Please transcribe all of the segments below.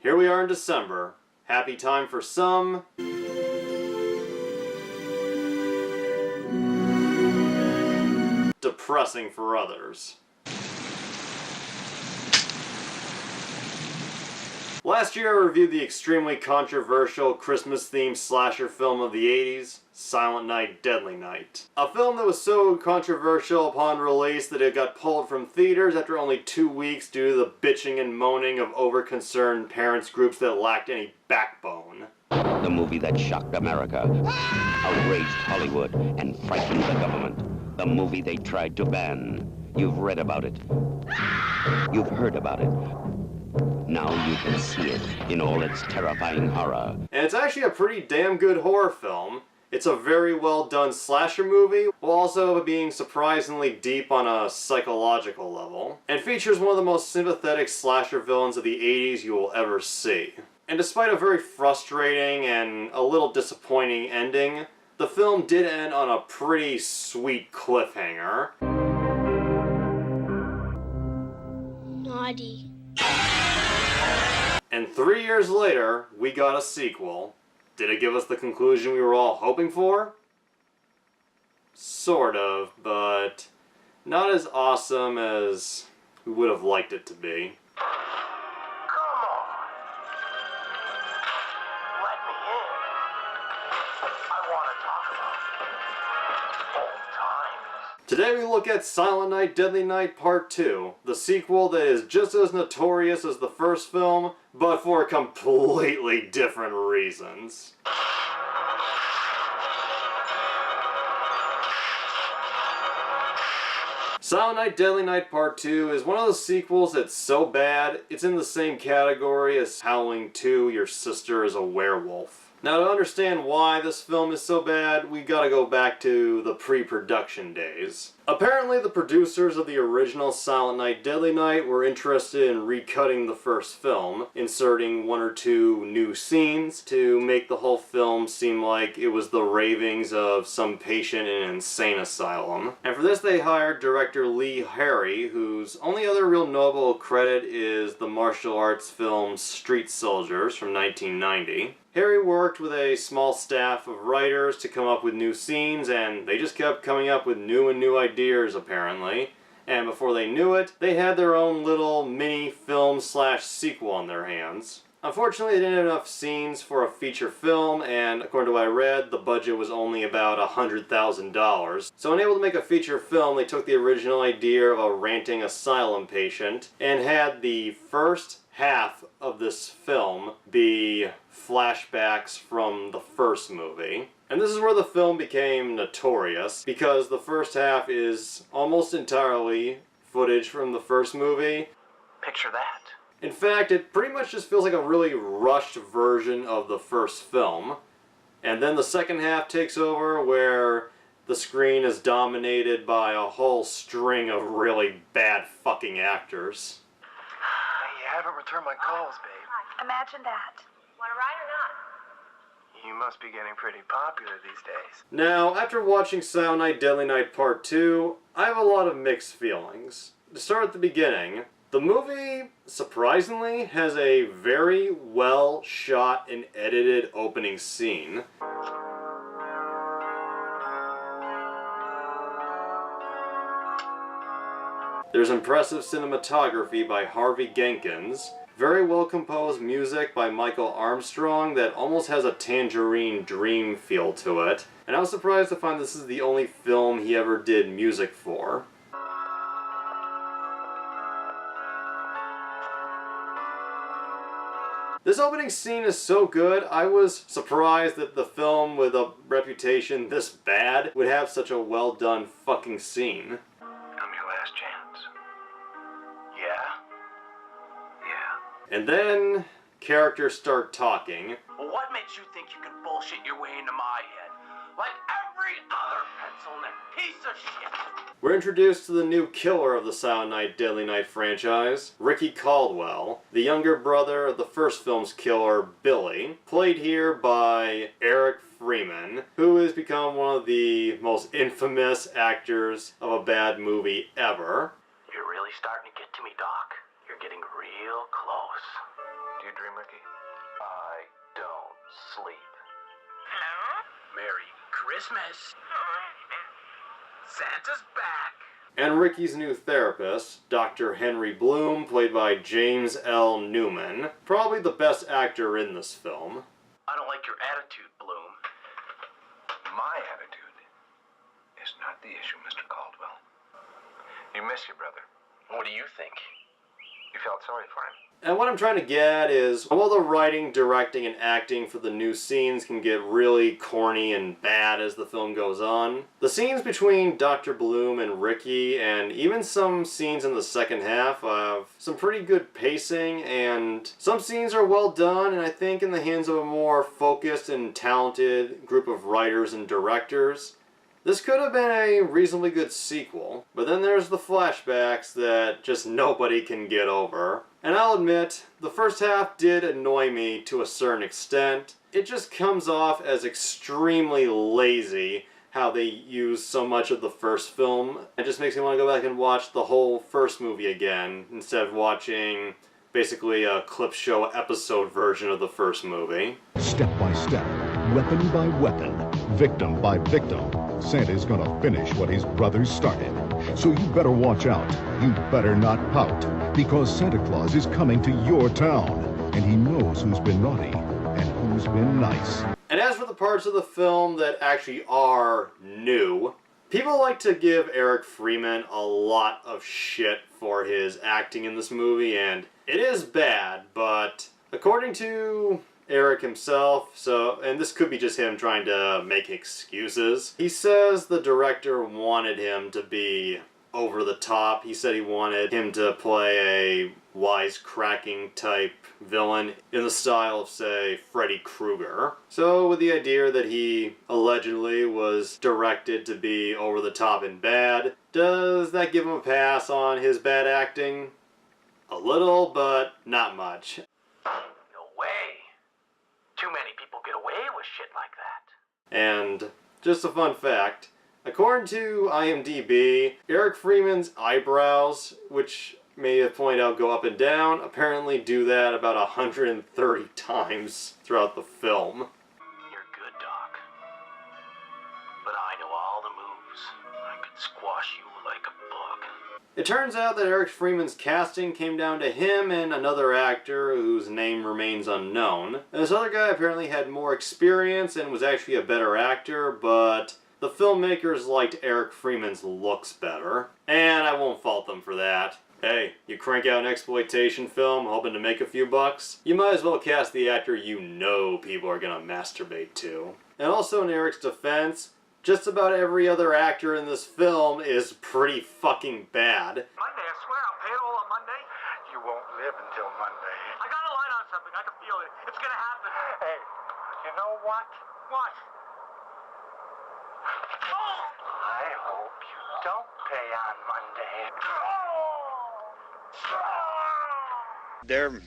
Here we are in December. Happy time for some. Depressing for others. Last year I reviewed the extremely controversial Christmas-themed slasher film of the 80s, Silent Night, Deadly Night. A film that was so controversial upon release that it got pulled from theaters after only 2 weeks due to the bitching and moaning of over-concerned parents groups that lacked any backbone. The movie that shocked America, outraged Hollywood, and frightened the government. The movie they tried to ban. You've read about it. You've heard about it. Now you can see it in all its terrifying horror. And it's actually a pretty damn good horror film. It's a very well done slasher movie, while also being surprisingly deep on a psychological level, and features one of the most sympathetic slasher villains of the 80s you will ever see. And despite a very frustrating and a little disappointing ending, the film did end on a pretty sweet cliffhanger. Naughty. And 3 years later, we got a sequel. Did it give us the conclusion we were all hoping for? Sort of, but not as awesome as we would have liked it to be. Come on. Let me in. I want to talk about old times. Today we look at Silent Night, Deadly Night Part 2, the sequel that is just as notorious as the first film, but for completely different reasons. Silent Night, Deadly Night Part 2 is one of those sequels that's so bad, it's in the same category as Howling 2, Your Sister is a Werewolf. Now, to understand why this film is so bad, we gotta go back to the pre-production days. Apparently, the producers of the original Silent Night, Deadly Night were interested in recutting the first film, inserting 1 or 2 new scenes to make the whole film seem like it was the ravings of some patient in an insane asylum. And for this, they hired director Lee Harry, whose only other real notable credit is the martial arts film Street Soldiers from 1990. Harry worked with a small staff of writers to come up with new scenes, and they just kept coming up with new and new ideas, apparently. And before they knew it, they had their own little mini film / sequel on their hands. Unfortunately, they didn't have enough scenes for a feature film, and according to what I read, the budget was only about $100,000. So unable to make a feature film, they took the original idea of a ranting asylum patient and had the first half of this film be flashbacks from the first movie. And this is where the film became notorious, because the first half is almost entirely footage from the first movie. Picture that. In fact, it pretty much just feels like a really rushed version of the first film. And then the second half takes over, where the screen is dominated by a whole string of really bad fucking actors. You haven't returned my calls, babe. Imagine that. Want to ride or not? You must be getting pretty popular these days. Now, after watching Silent Night, Deadly Night Part 2, I have a lot of mixed feelings. To start at the beginning, the movie, surprisingly, has a very well shot and edited opening scene. There's impressive cinematography by Harvey Jenkins, very well composed music by Michael Armstrong that almost has a Tangerine Dream feel to it, and I was surprised to find this is the only film he ever did music for. This opening scene is so good, I was surprised that the film with a reputation this bad would have such a well done fucking scene. I'm your last chance. Yeah? Yeah. And then, characters start talking. Well, what makes you think you can bullshit your way into my head? Like every other pencil-neck piece of shit! We're introduced to the new killer of the Silent Night, Deadly Night franchise, Ricky Caldwell, the younger brother of the first film's killer, Billy, played here by Eric Freeman, who has become one of the most infamous actors of a bad movie ever. You're really starting to get to me, Doc. You're getting real close. Do you dream, Ricky? I don't sleep. Hello? Merry Christmas. Santa's back. And Ricky's new therapist, Dr. Henry Bloom, played by James L. Newman. Probably the best actor in this film. I don't like your attitude, Bloom. My attitude is not the issue, Mr. Caldwell. You miss your brother. What do you think? You felt sorry for him. And what I'm trying to get at is, while the writing, directing, and acting for the new scenes can get really corny and bad as the film goes on, the scenes between Dr. Bloom and Ricky, and even some scenes in the second half, have some pretty good pacing, and some scenes are well done, and I think in the hands of a more focused and talented group of writers and directors, this could have been a reasonably good sequel. But then there's the flashbacks that just nobody can get over. And I'll admit, the first half did annoy me to a certain extent. It just comes off as extremely lazy how they use so much of the first film. It just makes me want to go back and watch the whole first movie again, instead of watching basically a clip show episode version of the first movie. Step by step, weapon by weapon, victim by victim, Santa's gonna finish what his brothers started. So you better watch out. You better not pout, because Santa Claus is coming to your town, and he knows who's been naughty and who's been nice. And as for the parts of the film that actually are new, people like to give Eric Freeman a lot of shit for his acting in this movie, and it is bad, but according to Eric himself, and this could be just him trying to make excuses, he says the director wanted him to be over the top. He said he wanted him to play a wisecracking type villain in the style of, say, Freddy Krueger. So with the idea that he allegedly was directed to be over the top and bad, does that give him a pass on his bad acting? A little, but not much. No way. Too many people get away with shit like that. And just a fun fact, according to IMDb, Eric Freeman's eyebrows, which may have pointed out go up and down, apparently do that about 130 times throughout the film. You're good, Doc. But I know all the moves. I could squash you like a bug. It turns out that Eric Freeman's casting came down to him and another actor whose name remains unknown. And this other guy apparently had more experience and was actually a better actor, but the filmmakers liked Eric Freeman's looks better. And I won't fault them for that. Hey, you crank out an exploitation film hoping to make a few bucks? You might as well cast the actor you know people are gonna masturbate to. And also in Eric's defense, just about every other actor in this film is pretty fucking bad. Monday, I swear I'll pay it all on Monday. You won't live until Monday. I got a line on something. I can feel it. It's gonna happen. Hey, you know what? What? I hope you don't pay on Monday. They're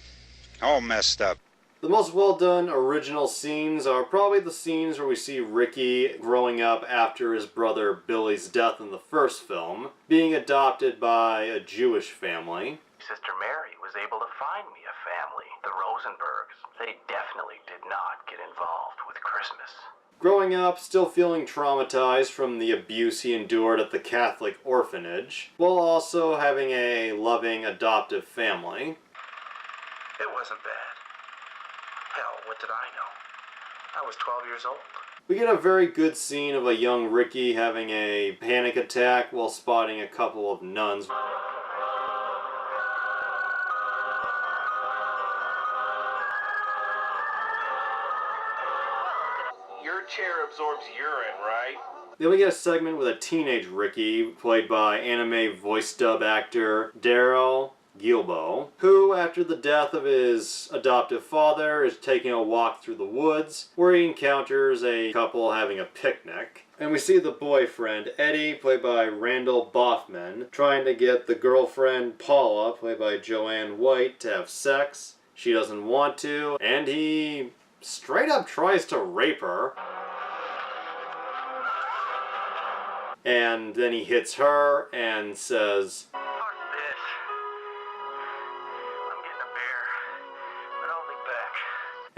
all messed up. The most well done original scenes are probably the scenes where we see Ricky growing up after his brother Billy's death in the first film, being adopted by a Jewish family. Sister Mary was able to find me a family, the Rosenbergs. They definitely did not get involved with Christmas. Growing up, still feeling traumatized from the abuse he endured at the Catholic orphanage, while also having a loving adoptive family. It wasn't bad. Hell, what did I know? I was 12 years old. We get a very good scene of a young Ricky having a panic attack while spotting a couple of nuns. Your chair absorbs urine, right? Then we get a segment with a teenage Ricky, played by anime voice dub actor Daryl Gilbo, who, after the death of his adoptive father, is taking a walk through the woods, where he encounters a couple having a picnic. And we see the boyfriend, Eddie, played by Randall Boffman, trying to get the girlfriend, Paula, played by Joanne White, to have sex. She doesn't want to, and he straight up tries to rape her. And then he hits her and says, Fuck this. I'm getting a bear, but only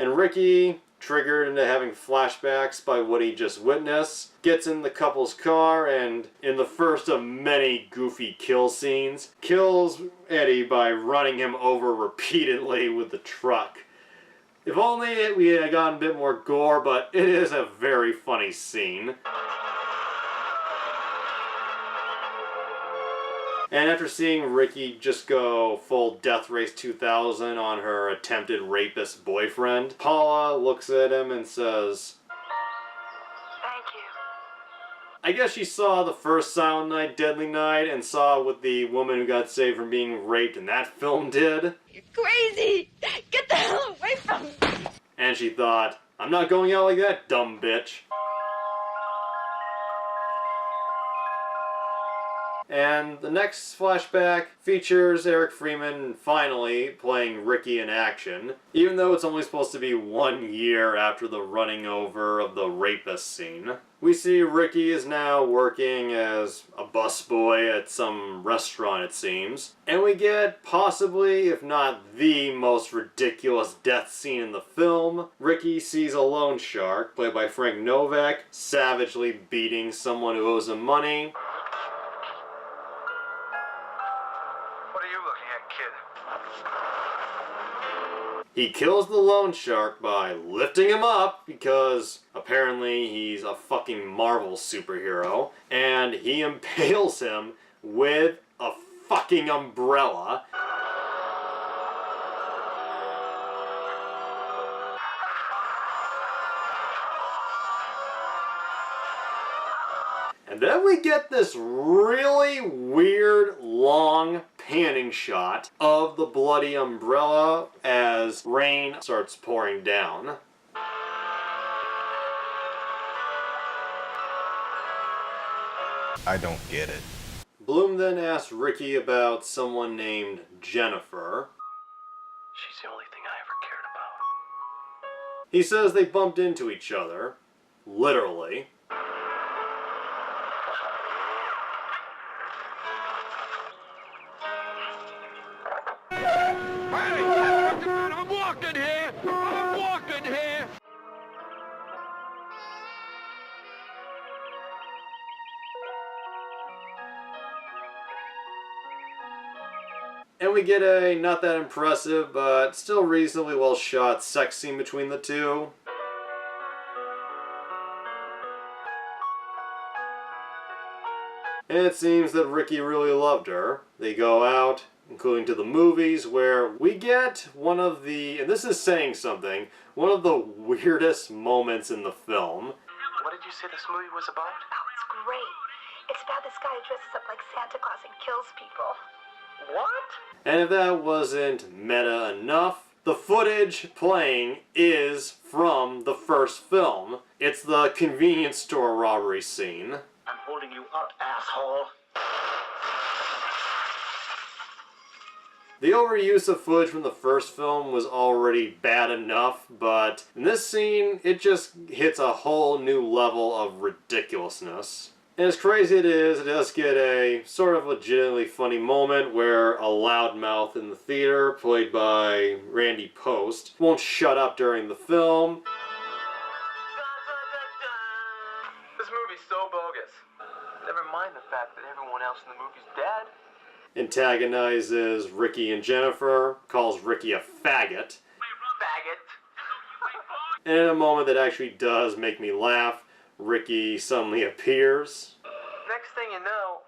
And Ricky, triggered into having flashbacks by what he just witnessed, gets in the couple's car and, in the first of many goofy kill scenes, kills Eddie by running him over repeatedly with the truck. If only we had gotten a bit more gore, but it is a very funny scene. And after seeing Ricky just go full Death Race 2000 on her attempted rapist boyfriend, Paula looks at him and says, Thank you. I guess she saw the first Silent Night, Deadly Night and saw what the woman who got saved from being raped in that film did. You're crazy! Get the hell away from me! And she thought, I'm not going out like that, dumb bitch. And the next flashback features Eric Freeman finally playing Ricky in action, even though it's only supposed to be 1 year after the running over of the rapist scene. We see Ricky is now working as a busboy at some restaurant, it seems. And we get possibly, if not the most ridiculous death scene in the film. Ricky sees a loan shark, played by Frank Novak, savagely beating someone who owes him money. What are you looking at, kid? He kills the loan shark by lifting him up because apparently he's a fucking Marvel superhero, and he impales him with a fucking umbrella. And then we get this really weird, long panning shot of the bloody umbrella as rain starts pouring down. I don't get it. Bloom then asks Ricky about someone named Jennifer. She's the only thing I ever cared about. He says they bumped into each other, literally. I'm walking here! I'm walking here! And we get a not that impressive, but still reasonably well shot sex scene between the two. And it seems that Ricky really loved her. They go out, including to the movies, where we get one of the, and this is saying something, one of the weirdest moments in the film. What did you say this movie was about? Oh, it's great. It's about this guy who dresses up like Santa Claus and kills people. What? And if that wasn't meta enough, the footage playing is from the first film. It's the convenience store robbery scene. I'm holding you up, asshole. The overuse of footage from the first film was already bad enough, but in this scene, it just hits a whole new level of ridiculousness. And as crazy it does get a sort of legitimately funny moment where a loudmouth in the theater, played by Randy Post, won't shut up during the film. This movie's so bogus. Never mind the fact that everyone else in the movie's dead. Antagonizes Ricky and Jennifer, calls Ricky a faggot. Faggot. And in a moment that actually does make me laugh, Ricky suddenly appears. Next thing you know...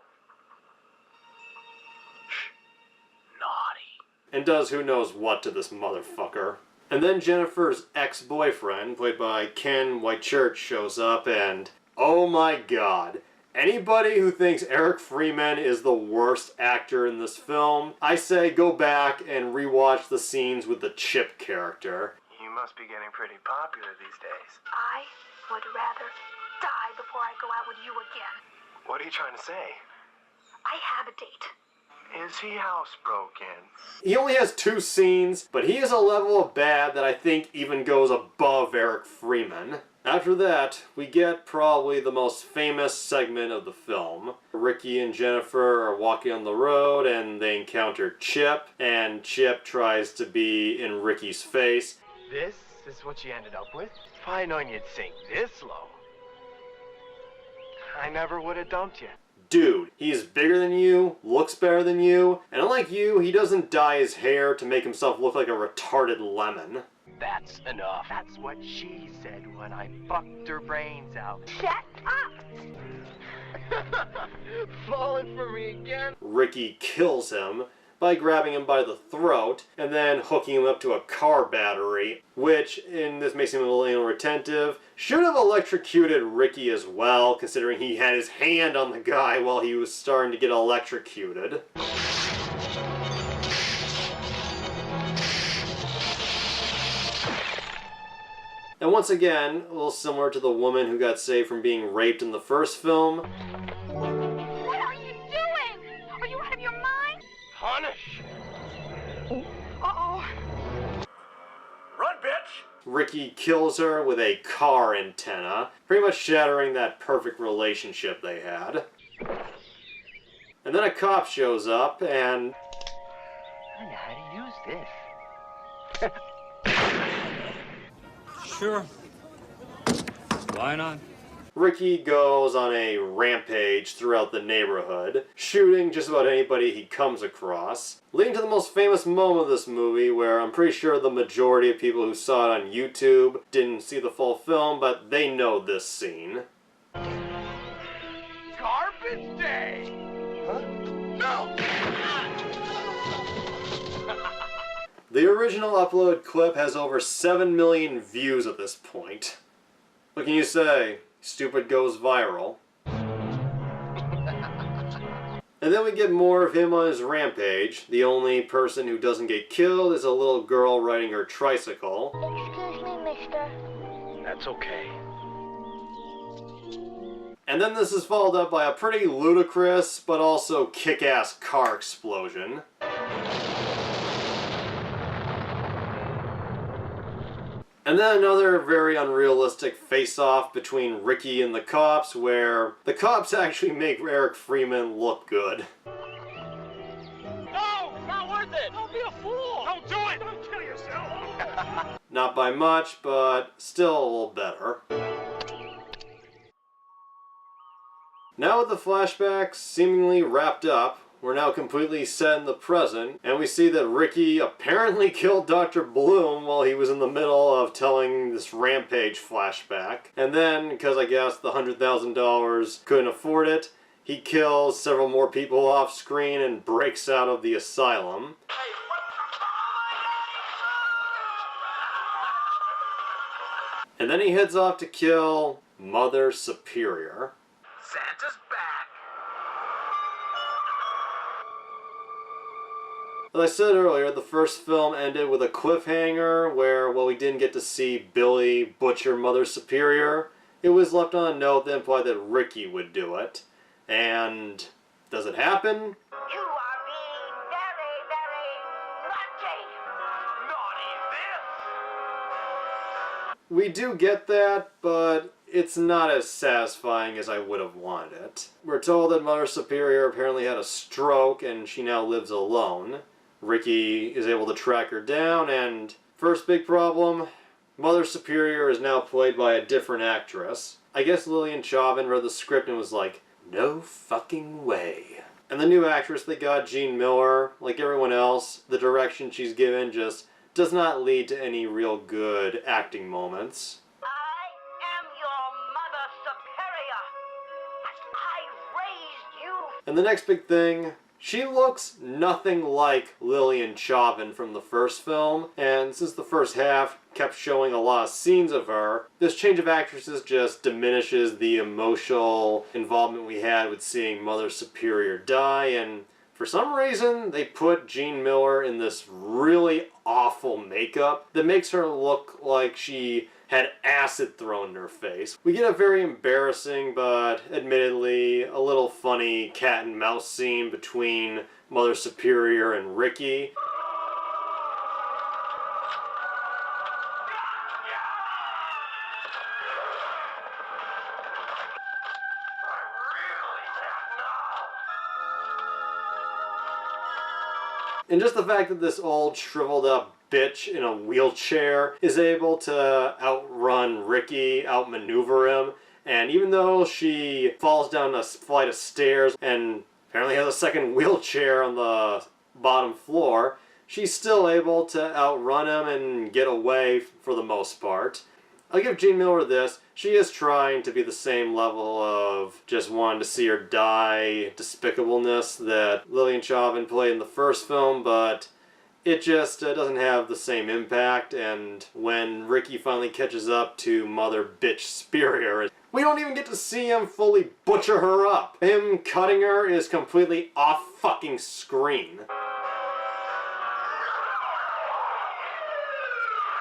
Naughty. And does who knows what to this motherfucker. And then Jennifer's ex-boyfriend, played by Ken Whitechurch, shows up and... oh my god. Anybody who thinks Eric Freeman is the worst actor in this film, I say go back and rewatch the scenes with the Chip character. You must be getting pretty popular these days. I would rather die before I go out with you again. What are you trying to say? I have a date. Is he housebroken? He only has 2 scenes, but he is a level of bad that I think even goes above Eric Freeman. After that, we get probably the most famous segment of the film. Ricky and Jennifer are walking on the road and they encounter Chip, and Chip tries to be in Ricky's face. This This is what you ended up with? If I'd known you'd sink this low, I never would have dumped you. Dude, he is bigger than you, looks better than you, and unlike you, he doesn't dye his hair to make himself look like a retarded lemon. That's enough. That's what she said when I fucked her brains out. Shut up! Falling for me again? Ricky kills him by grabbing him by the throat and then hooking him up to a car battery, which, and this makes him a little anal retentive, should have electrocuted Ricky as well, considering he had his hand on the guy while he was starting to get electrocuted. And once again, a little similar to the woman who got saved from being raped in the first film. What are you doing? Are you out of your mind? Punish! Uh-oh. Run, bitch! Ricky kills her with a car antenna, pretty much shattering that perfect relationship they had. And then a cop shows up and... I know how to use this. Sure. Why not? Ricky goes on a rampage throughout the neighborhood, shooting just about anybody he comes across, leading to the most famous moment of this movie, where I'm pretty sure the majority of people who saw it on YouTube didn't see the full film, but they know this scene. Garbage day! Huh? No! The original upload clip has over 7 million views at this point. What can you say? Stupid goes viral. And then we get more of him on his rampage. The only person who doesn't get killed is a little girl riding her tricycle. Excuse me, mister. That's okay. And then this is followed up by a pretty ludicrous, but also kick-ass car explosion. And then another very unrealistic face-off between Ricky and the cops, where the cops actually make Eric Freeman look good. No! Not worth it! Don't be a fool! Don't do it! Don't kill yourself! Not by much, but still a little better. Now with the flashbacks seemingly wrapped up, we're now completely set in the present, and we see that Ricky apparently killed Dr. Bloom while he was in the middle of telling this rampage flashback. And then, because I guess the $100,000 couldn't afford it, he kills several more people off screen and breaks out of the asylum. And then he heads off to kill Mother Superior. Santa's back. As I said earlier, the first film ended with a cliffhanger where, while we didn't get to see Billy butcher Mother Superior, it was left on a note that implied that Ricky would do it. And does it happen? You are being very, very naughty. Naughty this! We do get that, but it's not as satisfying as I would have wanted it. We're told that Mother Superior apparently had a stroke and she now lives alone. Ricky is able to track her down, and first big problem, Mother Superior is now played by a different actress. I guess Lillian Chauvin read the script and was like, no fucking way. And the new actress they got, Jean Miller, like everyone else, the direction she's given just does not lead to any real good acting moments. I am your Mother Superior. I raised you. And the next big thing, she looks nothing like Lillian Chauvin from the first film, and since the first half kept showing a lot of scenes of her, this change of actresses just diminishes the emotional involvement we had with seeing Mother Superior die, and for some reason they put Jean Miller in this really awful makeup that makes her look like she had acid thrown in her face. We get a very embarrassing, but admittedly a little funny cat and mouse scene between Mother Superior and Ricky. And just the fact that this old shriveled up bitch in a wheelchair is able to outrun Ricky, outmaneuver him, and even though she falls down a flight of stairs and apparently has a second wheelchair on the bottom floor, she's still able to outrun him and get away for the most part. I'll give Jean Miller this. She is trying to be the same level of just wanting to see her die despicableness that Lillian Chauvin played in the first film, but it just doesn't have the same impact. And when Ricky finally catches up to Mother Bitch Superior, we don't even get to see him fully butcher her up. Him cutting her is completely off fucking screen.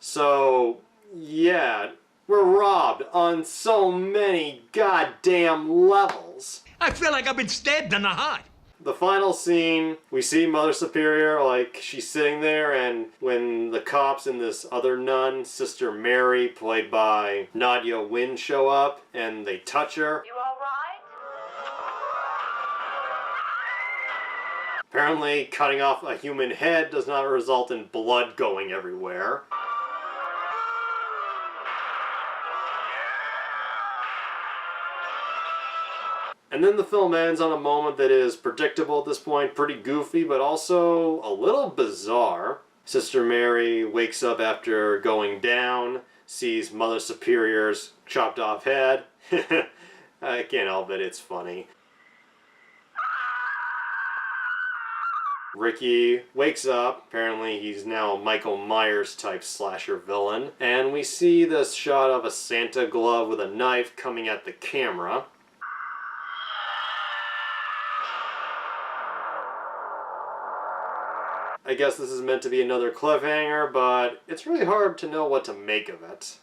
So, yeah, we're robbed on so many goddamn levels. I feel like I've been stabbed in the heart. The final scene, we see Mother Superior, like, she's sitting there, and when the cops and this other nun, Sister Mary, played by Nadia Wynn, show up, and they touch her. You all right? Apparently, cutting off a human head does not result in blood going everywhere. And then the film ends on a moment that is predictable at this point, pretty goofy, but also a little bizarre. Sister Mary wakes up after going down, sees Mother Superior's chopped off head. I can't help it, it's funny. Ricky wakes up, apparently he's now a Michael Myers type slasher villain, and we see this shot of a Santa glove with a knife coming at the camera. I guess this is meant to be another cliffhanger, but it's really hard to know what to make of it.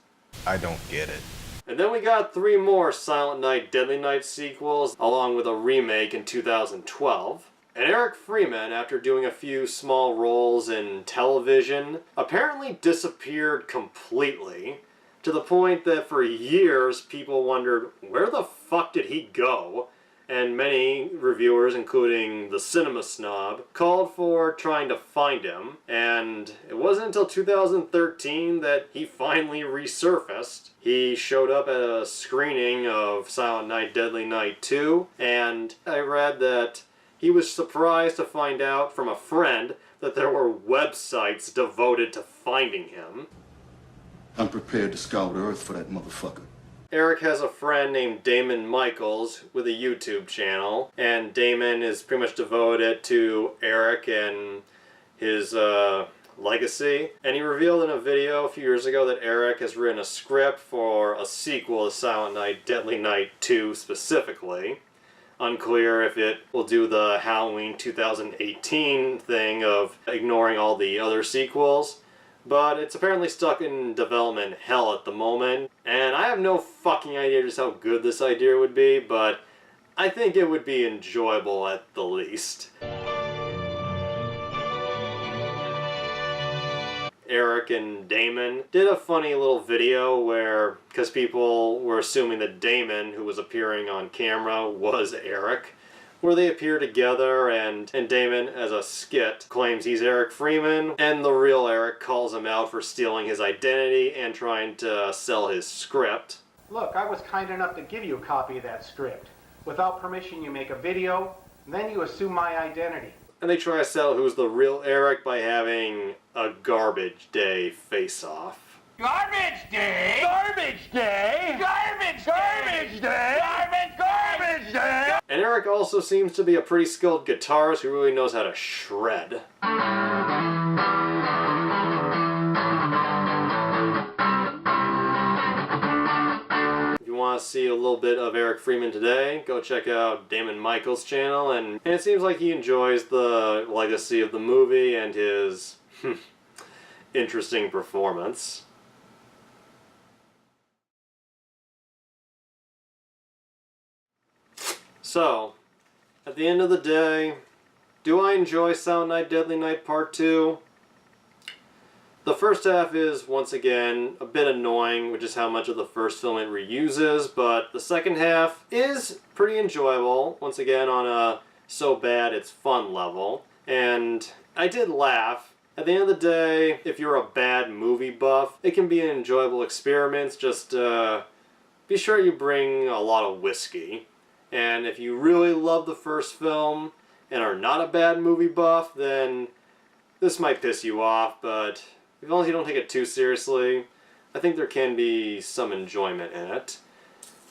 I don't get it. And then we got 3 more Silent Night, Deadly Night sequels, along with a remake in 2012. And Eric Freeman, after doing a few small roles in television, apparently disappeared completely, to the point that for years people wondered, where the fuck did he go? And many reviewers, including the Cinema Snob, called for trying to find him, and it wasn't until 2013 that he finally resurfaced. He showed up at a screening of Silent Night, Deadly Night 2, and I read that he was surprised to find out from a friend that there were websites devoted to finding him. I'm prepared to scour the earth for that motherfucker. Eric has a friend named Damon Michaels with a YouTube channel, and Damon is pretty much devoted to Eric and his legacy. And he revealed in a video a few years ago that Eric has written a script for a sequel to Silent Night, Deadly Night 2 specifically. Unclear if it will do the Halloween 2018 thing of ignoring all the other sequels. But it's apparently stuck in development hell at the moment, and I have no fucking idea just how good this idea would be, but I think it would be enjoyable at the least. Eric and Damon did a funny little video where, because people were assuming that Damon, who was appearing on camera, was Eric, where they appear together, and Damon, as a skit, claims he's Eric Freeman, and the real Eric calls him out for stealing his identity and trying to sell his script. Look, I was kind enough to give you a copy of that script. Without permission, you make a video, and then you assume my identity. And they try to sell who's the real Eric by having a Garbage Day face-off. Garbage day! Garbage day! Garbage day! Garbage day! Garbage day! And Eric also seems to be a pretty skilled guitarist who really knows how to shred. If you want to see a little bit of Eric Freeman today, go check out Damon Michaels' channel, and it seems like he enjoys the legacy of the movie and his interesting performance. So, at the end of the day, do I enjoy Silent Night, Deadly Night Part 2? The first half is, once again, a bit annoying, which is how much of the first film it reuses, but the second half is pretty enjoyable, once again on a so bad it's fun level. And I did laugh. At the end of the day, if you're a bad movie buff, it can be an enjoyable experiment. Just be sure you bring a lot of whiskey. And if you really love the first film and are not a bad movie buff, then this might piss you off, but as long as you don't take it too seriously, I think there can be some enjoyment in it.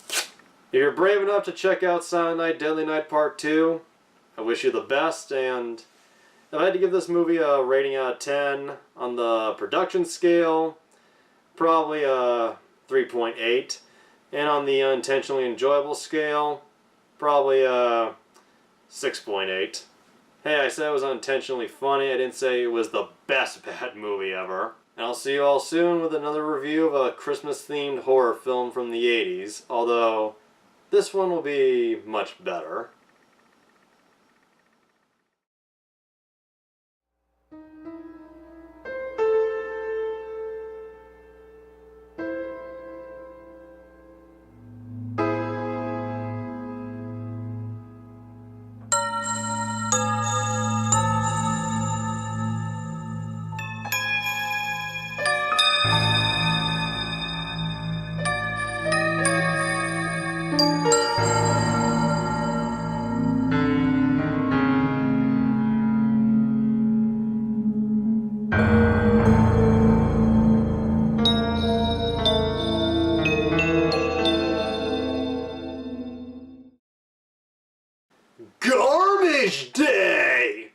If you're brave enough to check out Silent Night, Deadly Night Part 2, I wish you the best, and if I had to give this movie a rating out of 10 on the production scale, probably a 3.8, and on the unintentionally enjoyable scale, probably a 6.8. Hey, I said it was unintentionally funny. I didn't say it was the best bad movie ever. And I'll see you all soon with another review of a Christmas-themed horror film from the 80s, although this one will be much better. Garbage Day!